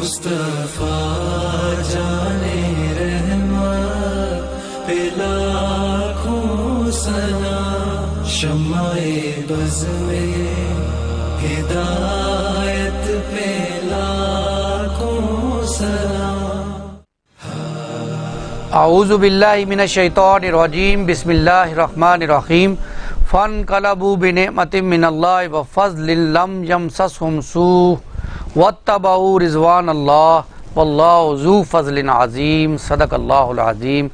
مصطفیٰ جانے رحمت پہ لاکھوں سلام، شمع بز میں ہدایت پہ لاکھوں سلام۔ اعوذ باللہ من الشیطان الرجیم، بسم اللہ الرحمن الرحیم۔ فانقلبوا بنعمت من اللہ وفضل لم یمسسہم سوء واتبعوا رضوان اللہ واللہ ذو فضل عظیم، صدق اللہ العظیم۔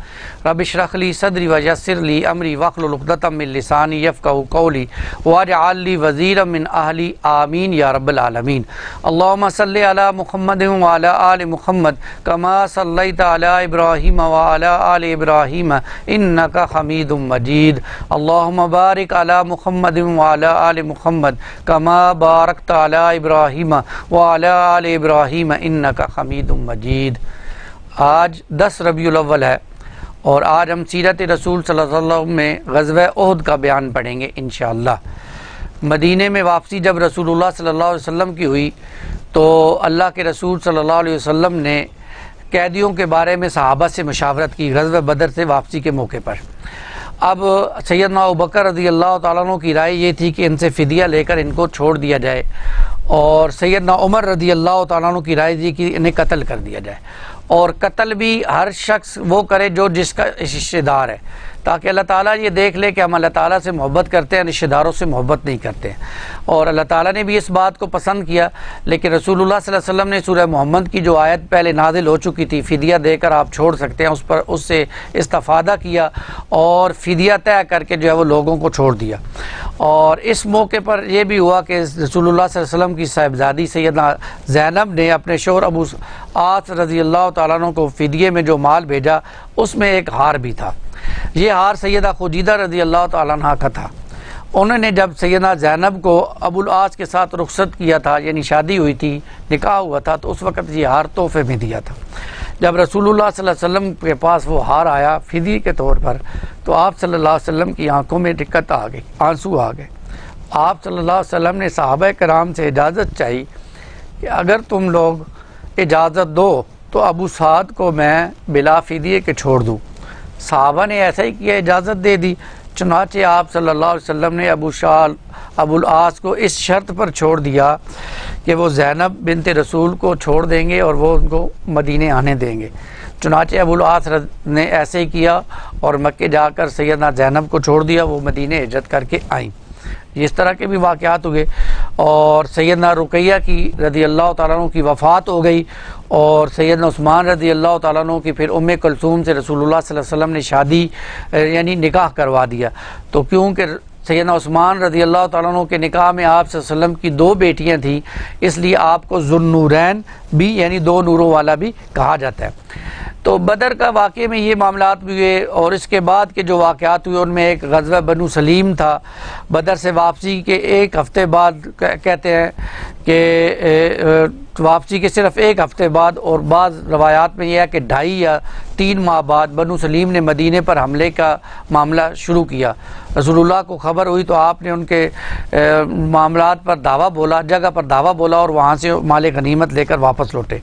رب اشرح لی صدری ویسر لی امری واحلل عقدۃ من لسانی یفقہوا قولی واجعل لی وزیرا من اہلی، آمین یا رب العالمین۔ اللہم صلی علی محمد وعلی آل محمد کما صلیت علی ابراہیم وعلی آل ابراہیم انک حمید مجید۔ اللہم بارک علی محمد وعلی آل محمد کما بارکت علی ابراہیم وعلی آل ابراہیم انک حمید مجید۔ آج 10 ربیع الاول ہے اور آج ہم سیرت رسول صلی اللہ علیہ وسلم میں غزوہ احد کا بیان پڑھیں گے انشاءاللہ۔ مدینے میں واپسی جب رسول اللہ صلی اللہ علیہ وسلم کی ہوئی تو اللہ کے رسول صلی اللہ علیہ وسلم نے قیدیوں کے بارے میں صحابہ سے مشاورت کی غزوہ بدر سے واپسی کے موقع پر۔ اب سیدنا ابوبکر رضی اللہ تعالیٰ عنہ کی رائے یہ تھی کہ ان سے فدیہ لے کر ان کو چھوڑ دیا جائے، اور سیدنا عمر رضی اللہ تعالیٰ عنہ کی رائے دی کہ انہیں قتل کر دیا جائے، اور قتل بھی ہر شخص وہ کرے جو جس کا رشتہ دار ہے، تاکہ اللہ تعالیٰ یہ دیکھ لے کہ ہم اللہ تعالیٰ سے محبت کرتے ہیں، رشتہ داروں سے محبت نہیں کرتے ہیں۔ اور اللہ تعالیٰ نے بھی اس بات کو پسند کیا، لیکن رسول اللہ صلی اللہ علیہ وسلم نے سورہ محمد کی جو آیت پہلے نازل ہو چکی تھی، فدیہ دے کر آپ چھوڑ سکتے ہیں، اس سے استفادہ کیا اور فدیہ طے کر کے جو ہے وہ لوگوں کو چھوڑ دیا۔ اور اس موقع پر یہ بھی ہوا کہ رسول اللہ صلی اللہ علیہ وسلم کی صاحبزادی سیدنا زینب نے اپنے شوہر ابو عاص رضی اللہ تعالیٰ عنہ کو فدیے میں جو مال بھیجا اس میں ایک ہار بھی تھا۔ یہ ہار سیدہ خدیجہ رضی اللہ تعالیٰ عنہ کا تھا۔ انہوں نے جب سیدہ زینب کو ابو العاص کے ساتھ رخصت کیا تھا، یعنی شادی ہوئی تھی، نکاح ہوا تھا، تو اس وقت یہ ہار تحفے میں دیا تھا۔ جب رسول اللہ صلی اللہ علیہ وسلم کے پاس وہ ہار آیا فدیے کے طور پر، تو آپ صلی اللہ علیہ وسلم کی آنکھوں میں دقت آ گئی، آنسو آ گئے۔ آپ صلی اللہ علیہ وسلم نے صحابہ کرام سے اجازت چاہی کہ اگر تم لوگ اجازت دو تو ابو سعد کو میں بلا فدیے کے چھوڑ دوں۔ صحابہ نے ایسا ہی کیا، اجازت دے دی۔ چنانچہ آپ صلی اللہ علیہ وسلم نے ابو العاص کو اس شرط پر چھوڑ دیا کہ وہ زینب بنت رسول کو چھوڑ دیں گے اور وہ ان کو مدینے آنے دیں گے۔ چنانچہ ابو العاص نے ایسے ہی کیا اور مکے جا کر سیدنا زینب کو چھوڑ دیا، وہ مدینے ہجرت کر کے آئیں۔ اس طرح کے بھی واقعات ہوئے، اور سیدنا رقیہ کی رضی اللہ تعالیٰ عنہ کی وفات ہو گئی، اور سیدنا عثمان رضی اللہ تعالیٰ عنہ کی پھر ام کلثوم سے رسول اللہ صلی اللہ علیہ وسلم نے شادی یعنی نکاح کروا دیا۔ تو کیونکہ سیدنا عثمان رضی اللہ تعالیٰ عنہ کے نکاح میں آپ صلی اللہ علیہ وسلم کی 2 بیٹیاں تھیں، اس لیے آپ کو ذو النورین بھی یعنی 2 نوروں والا بھی کہا جاتا ہے۔ تو بدر کا واقعے میں یہ معاملات بھی ہوئے، اور اس کے بعد کے جو واقعات ہوئے ان میں ایک غزوہ بنو سلیم تھا۔ بدر سے واپسی کے 1 ہفتے بعد کہتے ہیں کہ واپسی کے صرف 1 ہفتے بعد، اور بعض روایات میں یہ ہے کہ 2.5 یا 3 ماہ بعد بنو سلیم نے مدینے پر حملے کا معاملہ شروع کیا۔ رسول اللہ کو خبر ہوئی تو آپ نے ان کے معاملات پر دعویٰ بولا، جگہ پر دعویٰ بولا، اور وہاں سے مال غنیمت لے کر واپس لوٹے۔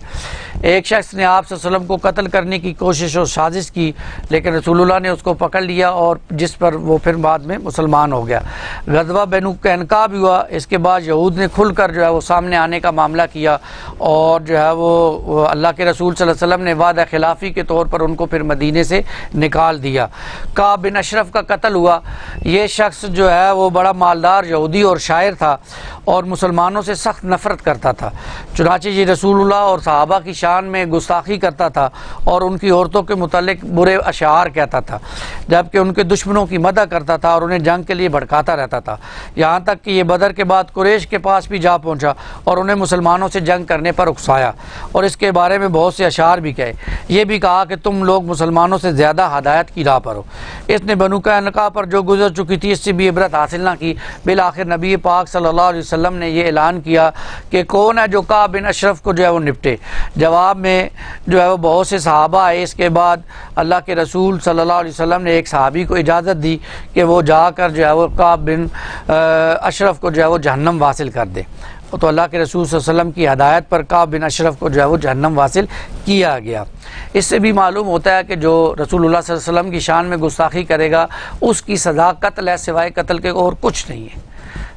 ایک شخص نے آپ صلی اللہ علیہ وسلم کو قتل کرنے کی کوشش اور سازش کی، لیکن رسول اللہ نے اس کو پکڑ لیا، اور جس پر وہ پھر بعد میں مسلمان ہو گیا۔ غزوہ بنو قینقاع بھی ہوا۔ اس کے بعد یہود نے کھل کر جو ہے وہ سامنے آنے کا معاملہ کیا، اور جو ہے وہ اللہ کے رسول صلی اللہ علیہ وسلم نے وعدہ خلافی کے طور پر ان کو پھر مدینے سے نکال دیا۔ کعب بن اشرف کا قتل ہوا۔ یہ شخص جو ہے وہ بڑا مالدار یہودی اور شاعر تھا، اور مسلمانوں سے سخت نفرت کرتا تھا۔ چنانچہ یہ رسول اللہ اور صحابہ کی شان میں گستاخی کرتا تھا، اور ان کی عورتوں کے متعلق برے اشعار کہتا تھا، جبکہ ان کے دشمنوں کی مدح کرتا تھا اور انہیں جنگ کے لیے بھڑکاتا رہتا تھا، یہاں تک کہ یہ بدر کے بعد قریش کے پاس بھی جا پہنچا اور انہیں مسلمانوں سے جنگ کرنے پر اکسایا، اور اس کے بارے میں بہت سے اشعار بھی کہے۔ یہ بھی کہا کہ تم لوگ مسلمانوں سے زیادہ ہدایت کی راہ پر ہو۔ اس نے بنو قینقاع پر جو گزر چکی تھی اس سے بھی عبرت حاصل نہ کی۔ بالآخر نبی پاک صلی اللہ علیہ وسلم نے یہ اعلان کیا کہ کون ہے جو کعب بن اشرف کو جو ہے وہ نپٹے۔ جواب میں جو ہے وہ بہت سے صحابہ آئے۔ اس کے بعد اللہ کے رسول صلی اللہ علیہ وسلم نے ایک صحابی کو اجازت دی کہ وہ جا کر جو ہے وہ کعب بن اشرف کو جو ہے وہ جہنم واصل کر دے، تو اللہ کے رسول صلی اللہ علیہ وسلم کی ہدایت پر کعب بن اشرف کو جو ہے وہ جہنم واصل کیا گیا۔ اس سے بھی معلوم ہوتا ہے کہ جو رسول اللہ صلی اللہ علیہ وسلم کی شان میں گستاخی کرے گا اس کی سزا قتل ہے، سوائے قتل کے اور کچھ نہیں ہے،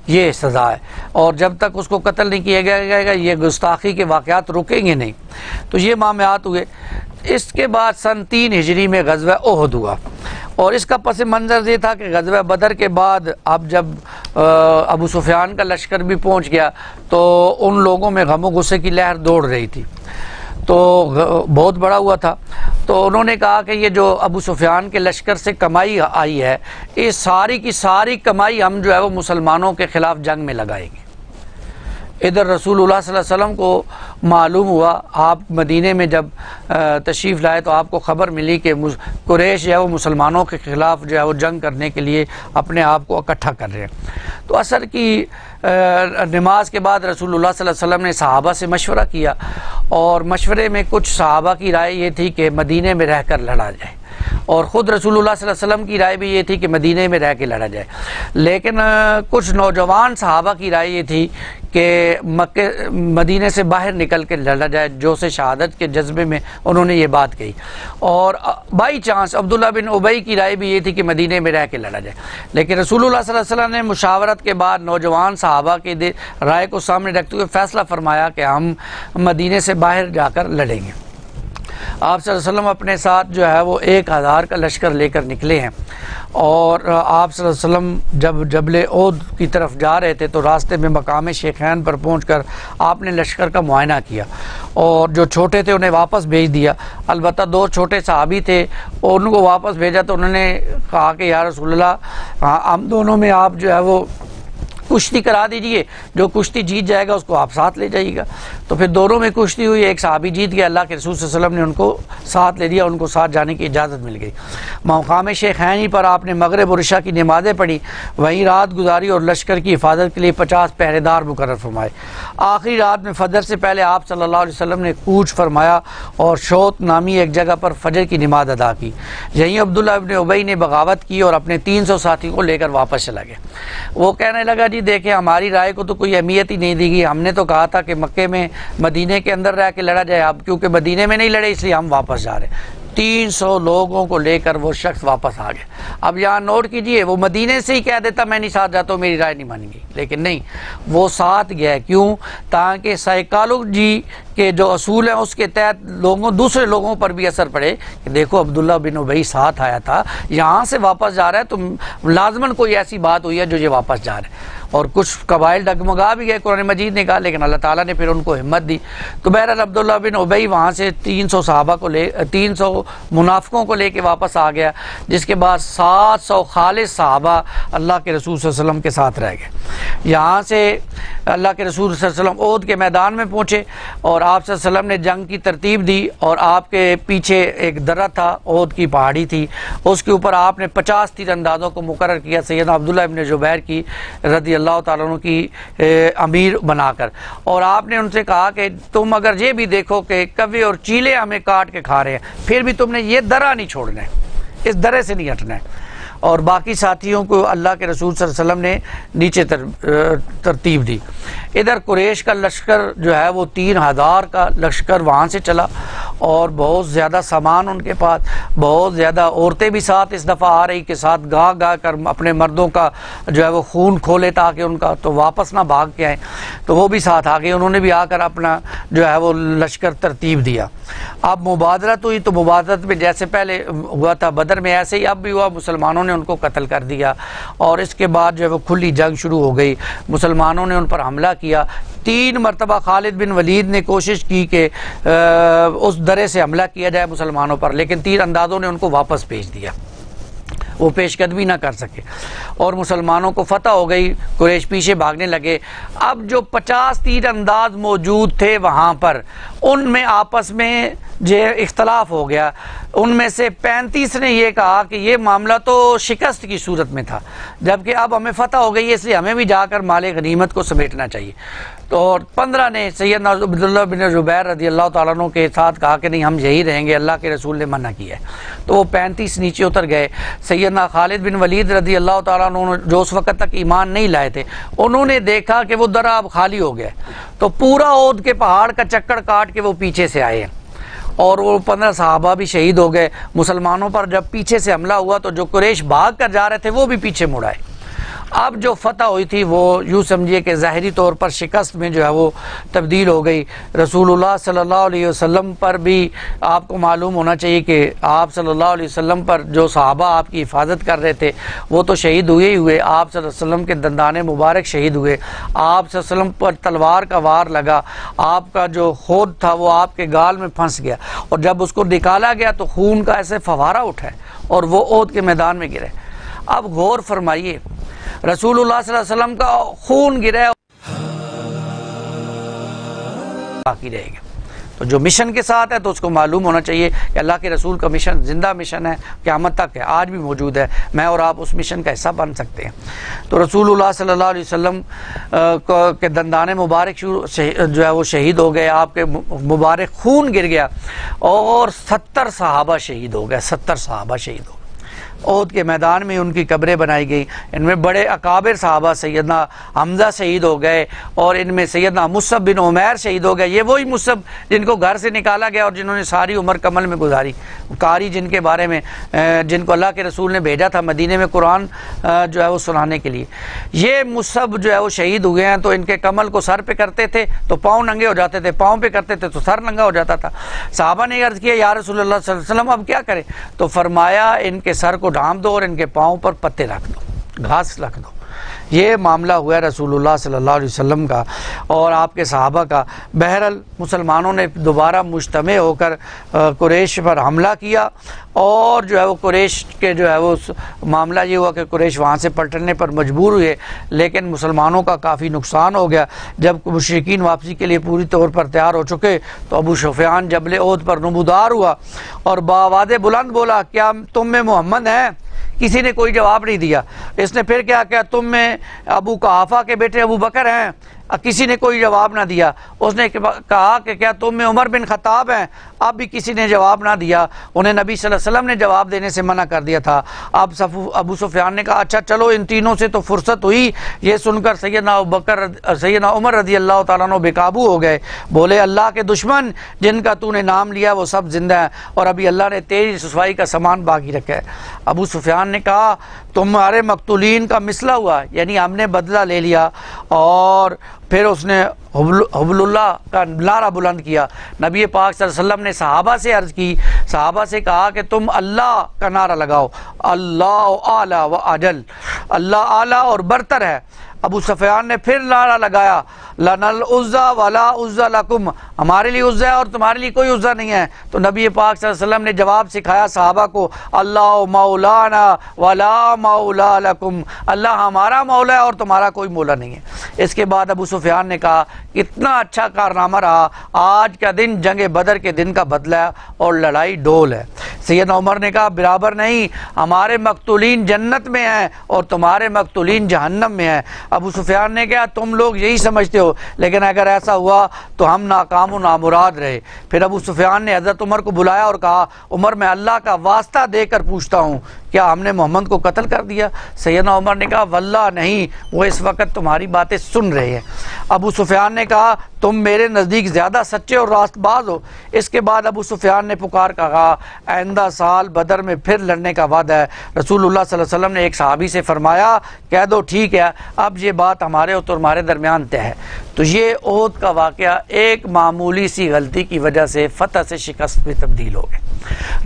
یہ سزا ہے، اور جب تک اس کو قتل نہیں کیا جائے گا یہ گستاخی کے واقعات رکیں گے نہیں۔ تو یہ معاملات ہوئے۔ اس کے بعد سن 3 ہجری میں غزوہ احد ہوا، اور اس کا پس منظر یہ تھا کہ غزوہ بدر کے بعد اب جب ابو سفیان کا لشکر بھی پہنچ گیا تو ان لوگوں میں غم و غصے کی لہر دوڑ رہی تھی، تو بہت بڑا ہوا تھا۔ تو انہوں نے کہا کہ یہ جو ابو سفیان کے لشکر سے کمائی آئی ہے، یہ ساری کی ساری کمائی ہم جو ہے وہ مسلمانوں کے خلاف جنگ میں لگائیں گے۔ ادھر رسول اللہ صلی اللہ علیہ وسلم کو معلوم ہوا، آپ مدینے میں جب تشریف لائے تو آپ کو خبر ملی کہ قریش جو ہے وہ مسلمانوں کے خلاف جو ہے وہ جنگ کرنے کے لیے اپنے آپ کو اکٹھا کر رہے ہیں۔ تو عصر کی نماز کے بعد رسول اللہ صلی اللہ علیہ وسلم نے صحابہ سے مشورہ کیا، اور مشورے میں کچھ صحابہ کی رائے یہ تھی کہ مدینے میں رہ کر لڑا جائے، اور خود رسول اللہ صلی اللہ علیہ وسلم کی رائے بھی یہ تھی کہ مدینے میں رہ کے لڑا جائے، لیکن کچھ نوجوان صحابہ کی رائے یہ تھی کہ مدینے سے باہر نکل کے لڑا جائے، جو سے شہادت کے جذبے میں انہوں نے یہ بات کہی۔ اور بائی چانس عبداللہ بن ابی کی رائے بھی یہ تھی کہ مدینے میں رہ کے لڑا جائے، لیکن رسول اللہ صلی اللہ علیہ وسلم نے مشاورت کے بعد نوجوان صحابہ کی رائے کو سامنے رکھتے ہوئے فیصلہ فرمایا کہ ہم مدینے سے باہر جا کر لڑیں گے۔ آپ صلی اللہ علیہ وسلم اپنے ساتھ جو ہے وہ 1000 کا لشکر لے کر نکلے ہیں، اور آپ صلی اللہ علیہ وسلم جب جبل احد کی طرف جا رہے تھے تو راستے میں مقام شیخین پر پہنچ کر آپ نے لشکر کا معائنہ کیا، اور جو چھوٹے تھے انہیں واپس بھیج دیا۔ البتہ 2 چھوٹے صحابی تھے، ان کو واپس بھیجا تو انہوں نے کہا کہ یا رسول اللہ ہم دونوں میں آپ جو ہے وہ کشتی کرا دیجئے، جو کشتی جیت جائے گا اس کو آپ ساتھ لے جائیے گا۔ تو پھر دونوں میں کشتی ہوئی، ایک صحابی جیت گیا، اللہ کے رسول صلی اللہ علیہ وسلم نے ان کو ساتھ لے لیا، ان کو ساتھ جانے کی اجازت مل گئی۔ مقام شیخین پر آپ نے مغرب اور عشاء کی نمازیں پڑھی، وہیں رات گزاری اور لشکر کی حفاظت کے لیے 50 پہرے دار مقرر فرمائے۔ آخری رات میں فجر سے پہلے آپ صلی اللہ علیہ وسلم نے کوچ فرمایا اور شوط نامی ایک جگہ پر فجر کی نماز ادا کی۔ یہیں عبداللہ ابن ابی نے بغاوت کی اور اپنے 300 ساتھیوں کو لے کر واپس چلا گیا۔ وہ کہنے لگا جی دیکھیں ہماری رائے کو تو کوئی اہمیت ہی نہیں دی گئی، ہم نے تو کہا تھا کہ مکے میں مدینے کے اندر رہ کے لڑا جائے، اب کیونکہ مدینے میں نہیں لڑے اس لیے ہم واپس جا رہے ہیں۔ 300 لوگوں کو لے کر وہ شخص واپس آ گئے۔ اب یہاں نوٹ کیجئے، وہ مدینے سے ہی کہہ دیتا میں نہیں ساتھ جاتا ہوں، میری رائے نہیں مانی گئی، لیکن نہیں، وہ ساتھ گیا۔ کیوں؟ تاکہ سائیکالوجی کے جو اصول ہیں اس کے تحت دوسرے لوگوں پر بھی اثر پڑے کہ دیکھو عبداللہ بن ابی ساتھ آیا تھا، یہاں سے واپس جا رہا ہے تو لازماً کوئی ایسی بات ہوئی ہے جو یہ واپس جا رہے ہیں۔ اور کچھ قبائل ڈگمگا بھی گئے، قرآن مجید نے کہا، لیکن اللہ تعالیٰ نے پھر ان کو ہمت دی۔ تو بہرحال عبداللہ بن ابی وہاں سے 300 منافقوں کو لے کے واپس آ گیا، جس کے بعد 700 خالص صحابہ اللہ کے رسول صلی اللہ علیہ وسلم کے ساتھ رہ گئے۔ یہاں سے اللہ کے رسول صلی اللہ علیہ وسلم احد کے میدان میں پہنچے، اور آپ صلی اللہ علیہ وسلم نے جنگ کی ترتیب دی، اور آپ کے پیچھے ایک درہ تھا، احد کی پہاڑی تھی، اس کے اوپر آپ نے 50 تیر اندازوں کو مقرر کیا سیدنا عبداللہ ابن زبیر کی رضی اللہ تعالیٰ عنہ کی امیر بنا کر، اور آپ نے ان سے کہا کہ تم اگر یہ بھی دیکھو کہ کوے اور چیلے ہمیں کاٹ کے کھا رہے ہیں، پھر بھی تم نے یہ درہ نہیں چھوڑنا ہے، اس درے سے نہیں ہٹنا ہے۔ اور باقی ساتھیوں کو اللہ کے رسول صلی اللہ علیہ وسلم نے نیچے ترتیب دی۔ ادھر قریش کا لشکر جو ہے وہ 3000 کا لشکر وہاں سے چلا، اور بہت زیادہ سامان ان کے پاس، بہت زیادہ عورتیں بھی ساتھ اس دفعہ آ رہی کے ساتھ گا گا کر اپنے مردوں کا جو ہے وہ خون کھولے تاکہ ان کا تو واپس نہ بھاگ کے آئیں، تو وہ بھی ساتھ آ گئے، انہوں نے بھی آ کر اپنا جو ہے وہ لشکر ترتیب دیا۔ اب مبادرت ہوئی، تو مبادرت میں جیسے پہلے ہوا تھا بدر میں ایسے ہی اب بھی ہوا، مسلمانوں نے ان کو قتل کر دیا، اور اس کے بعد جو ہے وہ کھلی جنگ شروع ہو گئی، مسلمانوں نے ان پر حملہ کیا۔ 3 مرتبہ خالد بن ولید نے کوشش کی کہ اس درے سے حملہ کیا جائے مسلمانوں پر، لیکن تیر اندازوں نے ان کو واپس بھیج دیا، وہ پیش قدمی نہ کر سکے، اور مسلمانوں کو فتح ہو گئی، قریش پیچھے بھاگنے لگے۔ اب جو 50 تیر انداز موجود تھے وہاں پر، ان میں آپس میں جو اختلاف ہو گیا، ان میں سے 35 نے یہ کہا کہ یہ معاملہ تو شکست کی صورت میں تھا، جبکہ اب ہمیں فتح ہو گئی ہے، اس لیے ہمیں بھی جا کر مال غنیمت کو سمیٹنا چاہیے۔ تو 15 نے سیدنا عبداللہ بن زبیر رضی اللہ تعالیٰ عنہ کے ساتھ کہا کہ نہیں ہم یہی رہیں گے، اللہ کے رسول نے منع کیا ہے۔ تو وہ 35 نیچے اتر گئے۔ سیدنا خالد بن ولید رضی اللہ تعالیٰ عنہ جو اس وقت تک ایمان نہیں لائے تھے، انہوں نے دیکھا کہ وہ درہ اب خالی ہو گیا، تو پورا احد کے پہاڑ کا چکر کاٹ کے وہ پیچھے سے آئے ہیں، اور وہ 15 صحابہ بھی شہید ہو گئے۔ مسلمانوں پر جب پیچھے سے حملہ ہوا تو جو قریش بھاگ کر جا رہے تھے وہ بھی پیچھے مڑ آئے۔ اب جو فتح ہوئی تھی وہ یوں سمجھیے کہ ظاہری طور پر شکست میں جو ہے وہ تبدیل ہو گئی۔ رسول اللہ صلی اللہ علیہ وسلم پر بھی آپ کو معلوم ہونا چاہیے کہ آپ صلی اللہ علیہ وسلم پر جو صحابہ آپ کی حفاظت کر رہے تھے وہ تو شہید ہوئے ہی ہوئے، آپ صلی اللہ علیہ وسلم کے دندان مبارک شہید ہوئے، آپ صلی اللہ علیہ وسلم پر تلوار کا وار لگا، آپ کا جو خود تھا وہ آپ کے گال میں پھنس گیا، اور جب اس کو نکالا گیا تو خون کا ایسے فوارہ اٹھا اور وہ احد کے میدان میں گرے۔ اب غور فرمائیے، رسول اللہ صلی اللہ علیہ وسلم کا خون گرے باقی رہے گا۔ تو جو مشن کے ساتھ ہے تو اس کو معلوم ہونا چاہیے کہ اللہ کے رسول کا مشن زندہ مشن ہے، قیامت تک ہے، آج بھی موجود ہے، میں اور آپ اس مشن کا حصہ بن سکتے ہیں۔ تو رسول اللہ صلی اللہ علیہ وسلم کے دندان مبارک جو ہے وہ شہید ہو گئے، آپ کے مبارک خون گر گیا، اور 70 صحابہ شہید ہو گئے، 70 صحابہ شہید ہو گئے۔ احد کے میدان میں ان کی قبریں بنائی گئی، ان میں بڑے اکابر صحابہ سیدنا حمزہ شہید ہو گئے، اور ان میں سیدنا مصعب بن عمیر شہید ہو گئے۔ یہ وہی مصعب جن کو گھر سے نکالا گیا اور جنہوں نے ساری عمر کمل میں گزاری، قاری جن کے بارے میں جن کو اللہ کے رسول نے بھیجا تھا مدینے میں قرآن جو ہے وہ سنانے کے لیے، یہ مصعب جو ہے وہ شہید ہوئے ہیں۔ تو ان کے کمل کو سر پہ کرتے تھے تو پاؤں ننگے ہو جاتے تھے، پاؤں پہ کرتے تھے تو سر ننگا ہو جاتا تھا۔ صحابہ نے عرض کیا یا رسول اللہ صلی اللہ علیہ وسلم اب کیا کریں؟ تو فرمایا ان کے سر کو ڈھانپ دو اور ان کے پاؤں پر پتے رکھ دو، گھاس رکھ دو۔ یہ معاملہ ہوا ہے رسول اللہ صلی اللہ علیہ وسلم کا اور آپ کے صحابہ کا۔ بہرحال مسلمانوں نے دوبارہ مجتمع ہو کر قریش پر حملہ کیا، اور جو ہے وہ قریش کے جو ہے وہ معاملہ یہ ہوا کہ قریش وہاں سے پلٹنے پر مجبور ہوئے، لیکن مسلمانوں کا کافی نقصان ہو گیا۔ جب مشرکین واپسی کے لیے پوری طور پر تیار ہو چکے تو ابو سفیان جبل احد پر نمودار ہوا اور بآواز بلند بولا کیا تم میں محمد ہیں؟ کسی نے کوئی جواب نہیں دیا۔ اس نے پھر کیا تم میں ابو قحافہ کے بیٹے ابو بکر ہیں؟ کسی نے کوئی جواب نہ دیا۔ اس نے کہا کہ کیا تم میں عمر بن خطاب ہیں؟ اب بھی کسی نے جواب نہ دیا۔ انہیں نبی صلی اللہ علیہ وسلم نے جواب دینے سے منع کر دیا تھا۔ اب ابو سفیان نے کہا اچھا چلو ان تینوں سے تو فرصت ہوئی۔ یہ سن کر سیدنا عمر رضی اللہ تعالیٰ عنہ بے قابو ہو گئے، بولے اللہ کے دشمن جن کا تو نے نام لیا وہ سب زندہ ہیں، اور ابھی اللہ نے تیری رسوائی کا سامان باقی رکھا ہے۔ ابو سفیان نے کہا تمہارے مقتولین کا مثلہ ہوا، یعنی ہم نے بدلہ لے لیا۔ اور پھر اس نے حبل اللہ کا نعرہ بلند کیا۔ نبی پاک صلی اللہ علیہ وسلم نے صحابہ سے عرض کی، صحابہ سے کہا کہ تم اللہ کا نعرہ لگاؤ، اللہ اعلیٰ و اجل، اللہ اعلیٰ اور برتر ہے۔ ابو سفیان نے پھر نعرہ لگایا لنا العزیٰ ولا عزیٰ لکم، ہمارے لیے عزیٰ ہے اور تمہارے لیے کوئی عزیٰ نہیں ہے۔ تو نبی پاک صلی اللہ علیہ وسلم نے جواب سکھایا صحابہ کو اللہ مولانا ولا مولا لکم، اللہ ہمارا مولا ہے اور تمہارا کوئی مولا نہیں ہے۔ اس کے بعد ابو سفیان نے کہا کتنا اچھا کارنامہ رہا، آج کا دن جنگ بدر کے دن کا بدلہ ہے اور لڑائی ڈول ہے۔ سیدنا عمر نے کہا برابر نہیں، ہمارے مقتولین جنت میں ہیں اور تمہارے مقتولین جہنم میں ہیں۔ ابو سفیان نے کہا تم لوگ یہی سمجھتے ہو، لیکن اگر ایسا ہوا تو ہم ناکام و نامراد رہے۔ پھر ابو سفیان نے حضرت عمر کو بلایا اور کہا عمر میں اللہ کا واسطہ دے کر پوچھتا ہوں کیا ہم نے محمد کو قتل کر دیا؟ سیدنا عمر نے کہا واللہ نہیں، وہ اس وقت تمہاری باتیں سن رہے ہیں۔ ابو سفیان نے کہا تم میرے نزدیک زیادہ سچے اور راست باز ہو۔ اس کے بعد ابو سفیان نے پکار کہا آئندہ سال بدر میں پھر لڑنے کا وعدہ ہے۔ رسول اللہ صلی اللہ علیہ وسلم نے ایک صحابی سے فرمایا کہہ دو ٹھیک ہے، اب یہ بات ہمارے اور تمہارے درمیان طے ہے۔ تو یہ احد کا واقعہ ایک معمولی سی غلطی کی وجہ سے فتح سے شکست میں تبدیل ہو گئے۔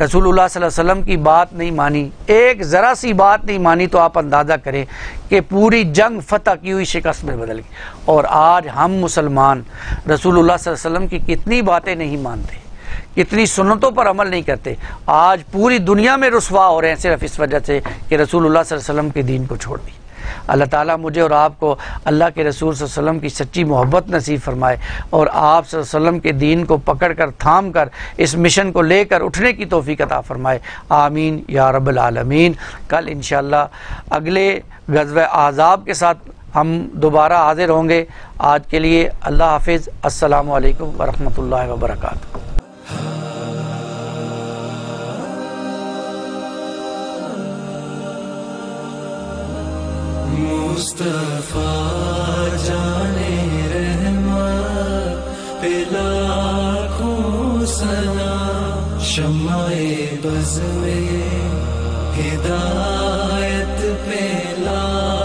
رسول اللہ صلی اللہ علیہ وسلم کی بات نہیں مانی، ایک ذرا سی بات نہیں مانی، تو آپ اندازہ کریں کہ پوری جنگ فتح کی ہوئی شکست میں بدل گئی۔ اور آج ہم مسلمان رسول اللہ صلی اللہ علیہ وسلم کی کتنی باتیں نہیں مانتے، کتنی سنتوں پر عمل نہیں کرتے، آج پوری دنیا میں رسوا ہو رہے ہیں صرف اس وجہ سے کہ رسول اللہ صلی اللہ علیہ وسلم کے دین کو چھوڑ دی۔ اللہ تعالیٰ مجھے اور آپ کو اللہ کے رسول صلی اللہ علیہ وسلم کی سچی محبت نصیب فرمائے اور آپ صلی اللہ علیہ وسلم کے دین کو پکڑ کر تھام کر اس مشن کو لے کر اٹھنے کی توفیق عطا فرمائے، آمین یا رب العالمین۔ کل انشاءاللہ اگلے غزوہ احزاب کے ساتھ ہم دوبارہ حاضر ہوں گے. آج کے لیے اللہ حافظ. السلام علیکم ورحمۃ اللہ وبرکاتہ. مصطفیٰ جانے رحمت پہ لاکھوں سلام. شمع بز میں ہدایت پہ لاکھوں